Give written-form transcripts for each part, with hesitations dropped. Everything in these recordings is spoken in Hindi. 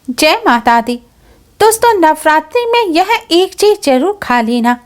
जय माता दी। दोस्तों, नवरात्रि में यह एक चीज जरूर खा लेना,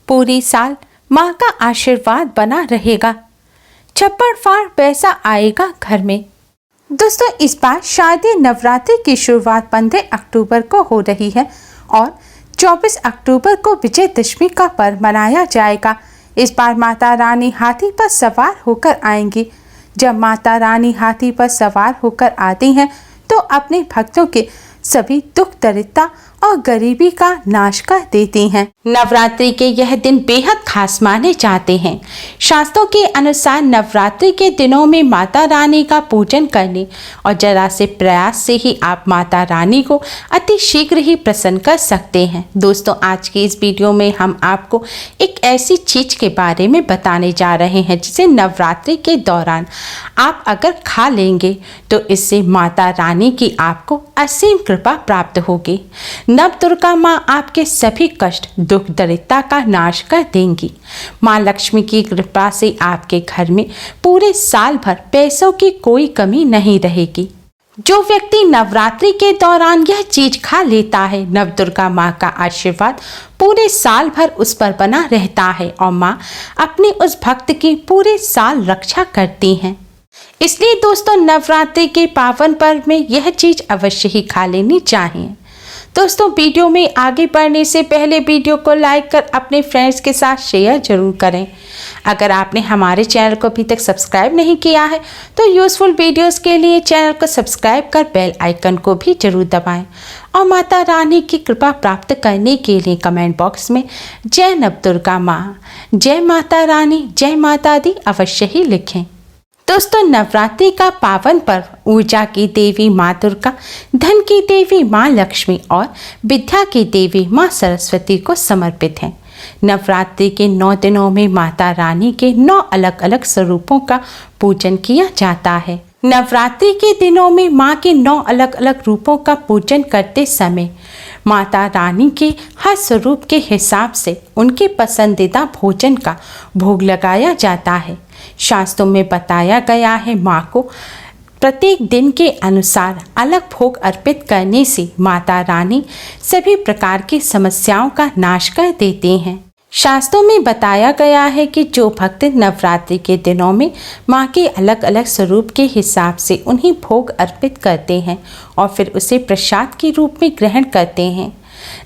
पूरी साल माँ का आशीर्वाद बना रहेगा, छप्पड़ फाड़ पैसा आएगा घर में। दोस्तों, इस बार शारदीय नवरात्रि की शुरुआत 15 अक्टूबर को हो रही है और 24 अक्टूबर को विजयदशमी का पर्व मनाया जाएगा। इस बार माता रानी हाथी पर सवार होकर आएंगी। जब माता रानी हाथी पर सवार होकर आती हैं तो अपने भक्तों के सभी दुख दरिद्रता और गरीबी का नाश कर देती हैं। नवरात्रि के यह दिन बेहद खास माने जाते हैं। शास्त्रों के अनुसार नवरात्रि के दिनों में माता रानी का पूजन करने और जरा से प्रयास से ही आप माता रानी को अति शीघ्र ही प्रसन्न कर सकते हैं। दोस्तों, आज की इस वीडियो में हम आपको एक ऐसी चीज के बारे में बताने जा रहे हैं जिसे नवरात्रि के दौरान आप अगर खा लेंगे तो इससे माता रानी की आपको असीम कृपा प्राप्त होगी। नव दुर्गा माँ आपके सभी कष्ट दुख दरिद्रता का नाश कर देंगी। माँ लक्ष्मी की कृपा से आपके घर में पूरे साल भर पैसों की कोई कमी नहीं रहेगी। जो व्यक्ति नवरात्रि के दौरान यह चीज खा लेता है, नव दुर्गा माँ का आशीर्वाद पूरे साल भर उस पर बना रहता है और माँ अपने उस भक्त की पूरे साल रक्षा करती हैं। इसलिए दोस्तों, नवरात्रि के पावन पर्व में यह चीज अवश्य ही खा लेनी चाहिए। दोस्तों, वीडियो में आगे बढ़ने से पहले वीडियो को लाइक कर अपने फ्रेंड्स के साथ शेयर जरूर करें। अगर आपने हमारे चैनल को अभी तक सब्सक्राइब नहीं किया है तो यूज़फुल वीडियोस के लिए चैनल को सब्सक्राइब कर बेल आइकन को भी जरूर दबाएं और माता रानी की कृपा प्राप्त करने के लिए कमेंट बॉक्स में जय नव दुर्गा माँ, जय माता रानी, जय माता दी अवश्य ही लिखें। दोस्तों, नवरात्रि का पावन पर्व ऊर्जा की देवी माँ दुर्गा, धन की देवी माँ लक्ष्मी और विद्या की देवी माँ सरस्वती को समर्पित है। नवरात्रि के 9 दिनों में माता रानी के 9 अलग अलग स्वरूपों का पूजन किया जाता है। नवरात्रि के दिनों में माँ के 9 अलग अलग रूपों का पूजन करते समय माता रानी के हर स्वरूप के हिसाब से उनके पसंदीदा भोजन का भोग लगाया जाता है। शास्त्रों में बताया गया है, माँ को प्रत्येक दिन के अनुसार अलग भोग अर्पित करने से माता रानी सभी प्रकार की समस्याओं का नाश कर देते हैं। शास्त्रों में बताया गया है कि जो भक्त नवरात्रि के दिनों में माँ के अलग अलग स्वरूप के हिसाब से उन्हें भोग अर्पित करते हैं और फिर उसे प्रसाद के रूप में ग्रहण करते हैं,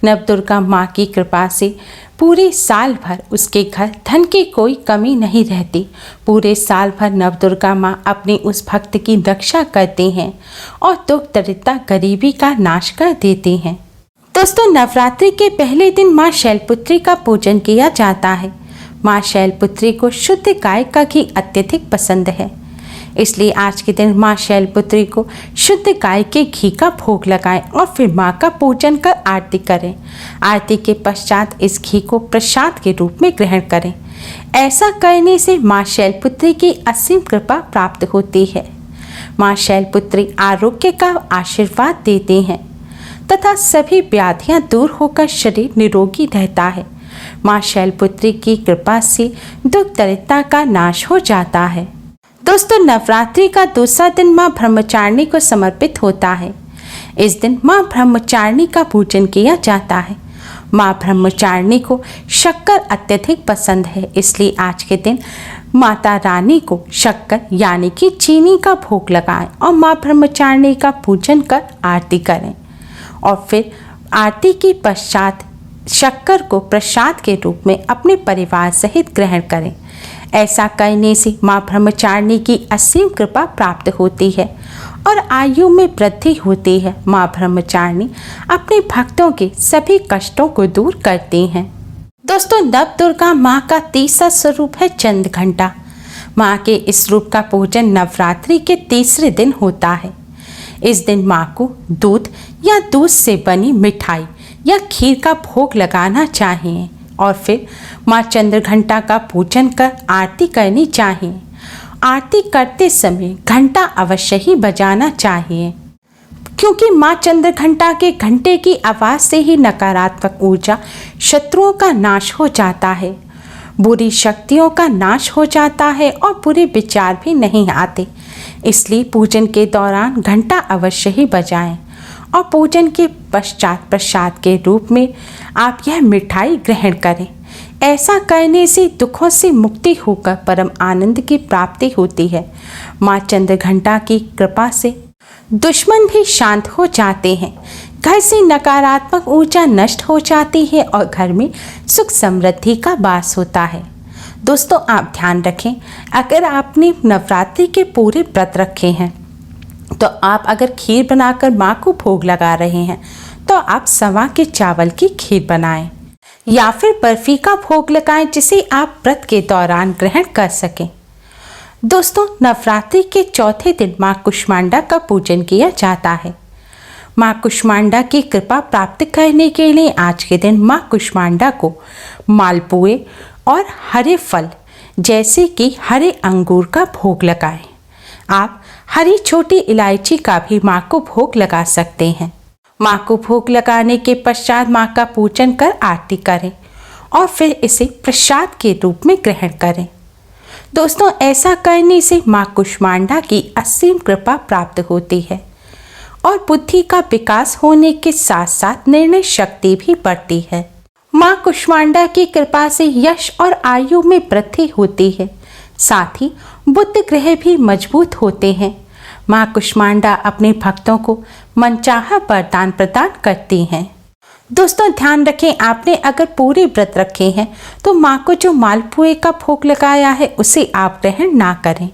नवदुर्गा माँ की कृपा से पूरे साल भर उसके घर धन की कोई कमी नहीं रहती। पूरे साल भर नवदुर्गा माँ अपने उस भक्त की रक्षा करते हैं और दुख दरिद्रता गरीबी का नाश कर देते हैं। दोस्तों, नवरात्रि के पहले दिन माँ शैलपुत्री का पूजन किया जाता है। माँ शैलपुत्री को शुद्ध गाय का घी अत्यधिक पसंद है, इसलिए आज के दिन माँ शैलपुत्री को शुद्ध गाय के घी का भोग लगाएं और फिर माँ का पूजन कर आरती करें। आरती के पश्चात इस घी को प्रसाद के रूप में ग्रहण करें। ऐसा करने से माँ शैलपुत्री की असीम कृपा प्राप्त होती है। माँ शैलपुत्री आरोग्य का आशीर्वाद देते हैं तथा सभी व्याधियाँ दूर होकर शरीर निरोगी रहता है। माँ शैलपुत्री की कृपा से दुख दरिद्रता का नाश हो जाता है। दोस्तों, नवरात्रि का दूसरा दिन माँ ब्रह्मचारिणी को समर्पित होता है। इस दिन माँ ब्रह्मचारिणी का पूजन किया जाता है। माँ ब्रह्मचारिणी को शक्कर अत्यधिक पसंद है, इसलिए आज के दिन माता रानी को शक्कर यानी कि चीनी का भोग लगाएं और माँ ब्रह्मचारिणी का पूजन कर आरती करें और फिर आरती के पश्चात शक्कर को प्रसाद के रूप में अपने परिवार सहित ग्रहण करें। ऐसा करने से माँ ब्रह्मचारिणी की असीम कृपा प्राप्त होती है और आयु में वृद्धि होती है। माँ ब्रह्मचारिणी अपने भक्तों के सभी कष्टों को दूर करती हैं। दोस्तों, नव दुर्गा माँ का तीसरा स्वरूप है चंद्र घंटा। माँ के इस रूप का पूजन नवरात्रि के तीसरे दिन होता है। इस दिन माँ को दूध या दूध से बनी मिठाई या खीर का भोग लगाना चाहिए और फिर माँ चंद्रघंटा का पूजन कर आरती करनी चाहिए। आरती करते समय घंटा अवश्य ही बजाना चाहिए, क्योंकि माँ चंद्रघंटा के घंटे की आवाज़ से ही नकारात्मक ऊर्जा शत्रुओं का नाश हो जाता है, बुरी शक्तियों का नाश हो जाता है और बुरे विचार भी नहीं आते। इसलिए पूजन के दौरान घंटा अवश्य ही बजाएं और पूजन के पश्चात प्रसाद के रूप में आप यह मिठाई ग्रहण करें। ऐसा करने से दुखों से मुक्ति होकर परम आनंद की प्राप्ति होती है। माँ चंद्रघंटा की कृपा से दुश्मन भी शांत हो जाते हैं, घर से नकारात्मक ऊर्जा नष्ट हो जाती है और घर में सुख समृद्धि का वास होता है। दोस्तों, आप ध्यान रखें, अगर आपने नवरात्रि के पूरे व्रत रखे हैं तो आप अगर खीर बनाकर माँ को भोग लगा रहे हैं तो आप सवा के चावल की खीर बनाएं या फिर बर्फी का भोग लगाएं जिसे आप व्रत के दौरान ग्रहण कर सकें। दोस्तों, नवरात्रि के चौथे दिन माँ कुष्मांडा का पूजन किया जाता है। माँ कुष्मांडा की कृपा प्राप्त करने के लिए आज के दिन माँ कुष्मांडा को मालपुए और हरे फल जैसे कि हरे अंगूर का भोग लगाएं। आप हरी छोटी इलायची का भी माँ को भोग लगा सकते हैं। माँ को भोग लगाने के पश्चात माँ का पूजन कर आरती करें और फिर इसे प्रसाद के रूप में ग्रहण करें। दोस्तों, ऐसा करने से माँ कुष्मांडा की असीम कृपा प्राप्त होती है और बुद्धि का विकास होने के साथ साथ निर्णय शक्ति भी बढ़ती है। माँ कुष्मांडा की कृपा से यश और आयु में वृद्धि होती है, साथ ही बुद्ध ग्रह भी मजबूत होते हैं। माँ कुष्मांडा अपने भक्तों को मनचाहा वरदान प्रदान करती हैं। दोस्तों, ध्यान रखें, आपने अगर पूरे व्रत रखे हैं तो माँ को जो मालपुए का भोग लगाया है उसे आप ग्रहण ना करें।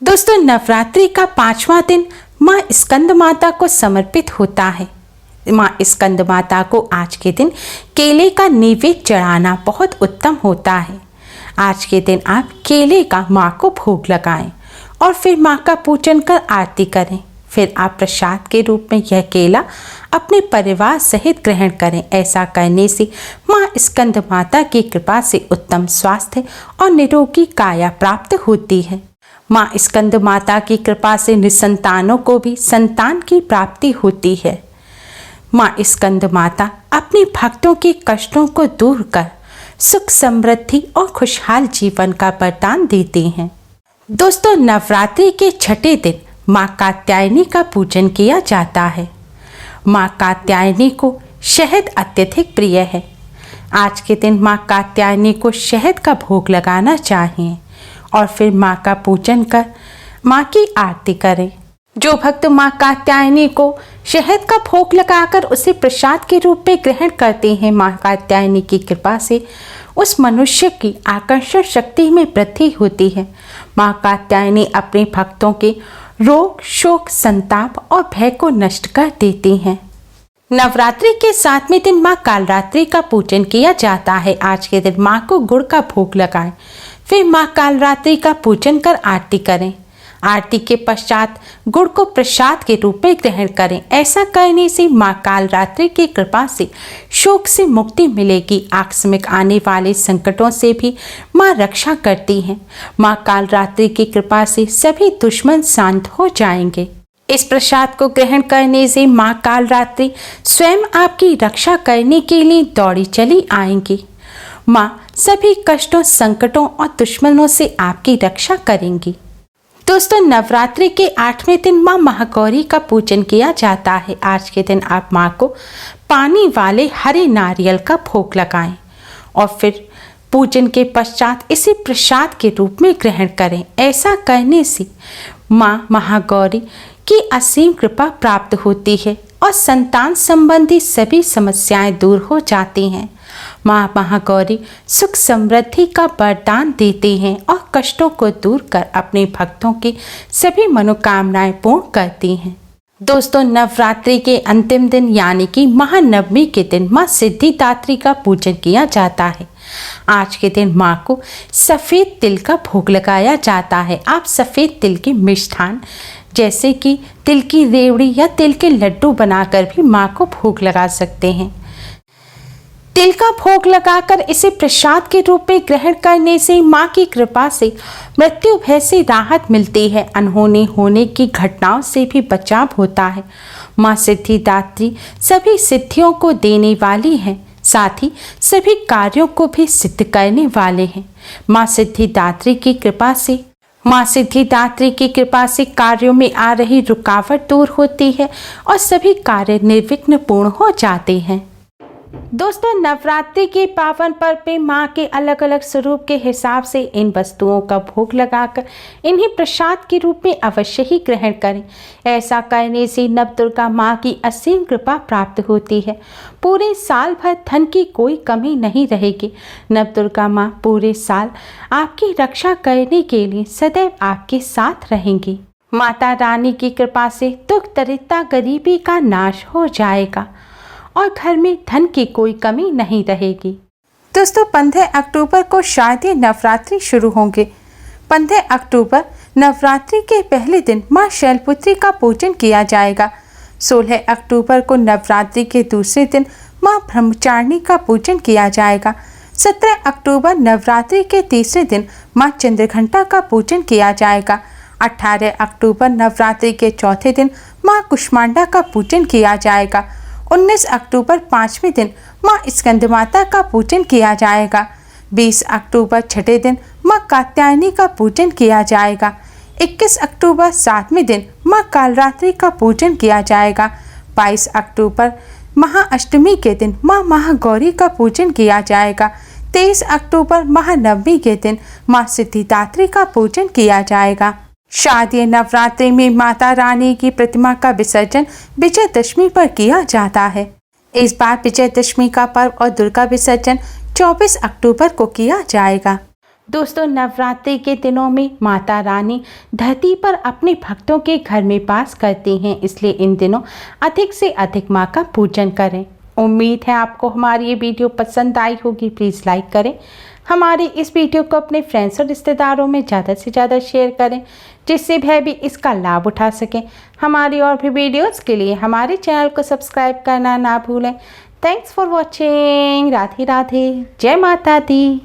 दोस्तों, नवरात्रि का 5वां दिन माँ स्कंद माता को समर्पित होता है। माँ स्कंद माता को आज के दिन केले का नैवेद्य चढ़ाना बहुत उत्तम होता है। आज के दिन आप केले का माँ को भोग लगाएं और फिर माँ का पूजन कर आरती करें। फिर आप प्रसाद के रूप में यह केला अपने परिवार सहित ग्रहण करें। ऐसा करने से माँ स्कंद माता की कृपा से उत्तम स्वास्थ्य और निरोगी काया प्राप्त होती है। माँ स्कंद माता की कृपा से निसंतानों को भी संतान की प्राप्ति होती है। माँ स्कंद माता अपने भक्तों के कष्टों को दूर कर सुख समृद्धि और खुशहाल जीवन का वरदान देती हैं। दोस्तों, नवरात्रि के छठे दिन माँ कात्यायनी का पूजन किया जाता है। माँ कात्यायनी को शहद अत्यधिक प्रिय है। आज के दिन माँ कात्यायनी को शहद का भोग लगाना चाहिए और फिर माँ का पूजन कर माँ की आरती करें। जो भक्त माँ कात्यायनी को शहद का भोग लगाकर उसे प्रसाद के रूप में ग्रहण करते हैं, माँ कात्यायनी की कृपा से उस मनुष्य की आकर्षण शक्ति में वृद्धि होती है। माँ कात्यायनी अपने भक्तों के रोग, शोक, संताप और भय को नष्ट कर देती हैं। नवरात्रि के 7वें दिन माँ कालरात्रि का पूजन किया जाता है। आज के दिन माँ को गुड़ का भोग लगाएं, फिर माँ कालरात्रि का पूजन कर आरती करें। आरती के पश्चात गुड़ को प्रसाद के रूप में ग्रहण करें। ऐसा करने से माँ कालरात्रि की कृपा से शोक से मुक्ति मिलेगी। आकस्मिक आने वाले संकटों से भी माँ रक्षा करती हैं। माँ कालरात्रि की कृपा से सभी दुश्मन शांत हो जाएंगे। इस प्रसाद को ग्रहण करने से माँ कालरात्रि स्वयं आपकी रक्षा करने के लिए दौड़ी चली आएंगी। माँ सभी कष्टों, संकटों और दुश्मनों से आपकी रक्षा करेंगी। दोस्तों, नवरात्रि के 8वें दिन माँ महागौरी का पूजन किया जाता है। आज के दिन आप माँ को पानी वाले हरे नारियल का भोग लगाएं और फिर पूजन के पश्चात इसे प्रसाद के रूप में ग्रहण करें। ऐसा करने से माँ महागौरी की असीम कृपा प्राप्त होती है और संतान संबंधी सभी समस्याएं दूर हो जाती हैं। माँ महागौरी सुख समृद्धि का वरदान देती हैं और कष्टों को दूर कर अपने भक्तों की सभी मनोकामनाएं पूर्ण करती हैं। दोस्तों, नवरात्रि के अंतिम दिन यानी कि महानवमी के दिन माँ सिद्धिदात्री का पूजन किया जाता है। आज के दिन माँ को सफ़ेद तिल का भोग लगाया जाता है। आप सफ़ेद तिल के मिष्ठान जैसे कि तिल की रेवड़ी या तिल के लड्डू बनाकर भी माँ को भोग लगा सकते हैं। तिल का भोग लगाकर इसे प्रसाद के रूप में ग्रहण करने से माँ की कृपा से मृत्यु भय से राहत मिलती है। अनहोनी होने की घटनाओं से भी बचाव होता है। माँ सिद्धिदात्री सभी सिद्धियों को देने वाली हैं, साथ ही सभी कार्यों को भी सिद्ध करने वाले हैं। माँ सिद्धिदात्री की कृपा से माँ सिद्धिदात्री की कृपा से कार्यों में आ रही रुकावट दूर होती है और सभी कार्य निर्विघ्न पूर्ण हो जाते हैं। दोस्तों, नवरात्रि के पावन पर्व पे माँ के अलग अलग स्वरूप के हिसाब से इन वस्तुओं का भोग लगाकर इन्हें प्रसाद के रूप में अवश्य ही ग्रहण करें। ऐसा करने से नवदुर्गा माँ की असीम कृपा प्राप्त होती है। पूरे साल भर धन की कोई कमी नहीं रहेगी। नवदुर्गा माँ पूरे साल आपकी रक्षा करने के लिए सदैव आपके साथ रहेंगी। माता रानी की कृपा से दुख दरिद्रता गरीबी का नाश हो जाएगा और घर में धन की कोई कमी नहीं रहेगी। दोस्तों, 15 अक्टूबर को शारदीय नवरात्रि शुरू होंगे। 15 अक्टूबर नवरात्रि के पहले दिन मां शैलपुत्री का पूजन किया जाएगा। 16 अक्टूबर को नवरात्रि के दूसरे दिन मां ब्रह्मचारिणी का पूजन किया जाएगा। 17 अक्टूबर नवरात्रि के तीसरे दिन मां चंद्रघंटा का पूजन किया जाएगा। 18 अक्टूबर नवरात्रि के चौथे दिन मां कुष्मांडा का पूजन किया जाएगा। 19 अक्टूबर पाँचवें दिन माँ स्कंदमाता का पूजन किया जाएगा। 20 अक्टूबर छठे दिन माँ कात्यायनी का पूजन किया जाएगा। 21 अक्टूबर सातवें दिन माँ कालरात्रि का पूजन किया जाएगा। 22 अक्टूबर महाअष्टमी के दिन माँ महागौरी का पूजन किया जाएगा। 23 अक्टूबर महानवमी के दिन माँ सिद्धिदात्री का पूजन किया जाएगा। शारदीय नवरात्रि में माता रानी की प्रतिमा का विसर्जन विजयदशमी पर किया जाता है। इस बार विजयदशमी का पर्व और दुर्गा विसर्जन 24 अक्टूबर को किया जाएगा। दोस्तों, नवरात्रि के दिनों में माता रानी धरती पर अपने भक्तों के घर में वास करती हैं, इसलिए इन दिनों अधिक से अधिक माँ का पूजन करें। उम्मीद है आपको हमारी ये वीडियो पसंद आई होगी। प्लीज़ लाइक करें। हमारी इस वीडियो को अपने फ्रेंड्स और रिश्तेदारों में ज़्यादा से ज़्यादा शेयर करें, जिससे वह भी इसका लाभ उठा सकें। हमारी और भी वीडियोस के लिए हमारे चैनल को सब्सक्राइब करना ना भूलें। Thanks for watching. Radhe Radhe. जय माता दी।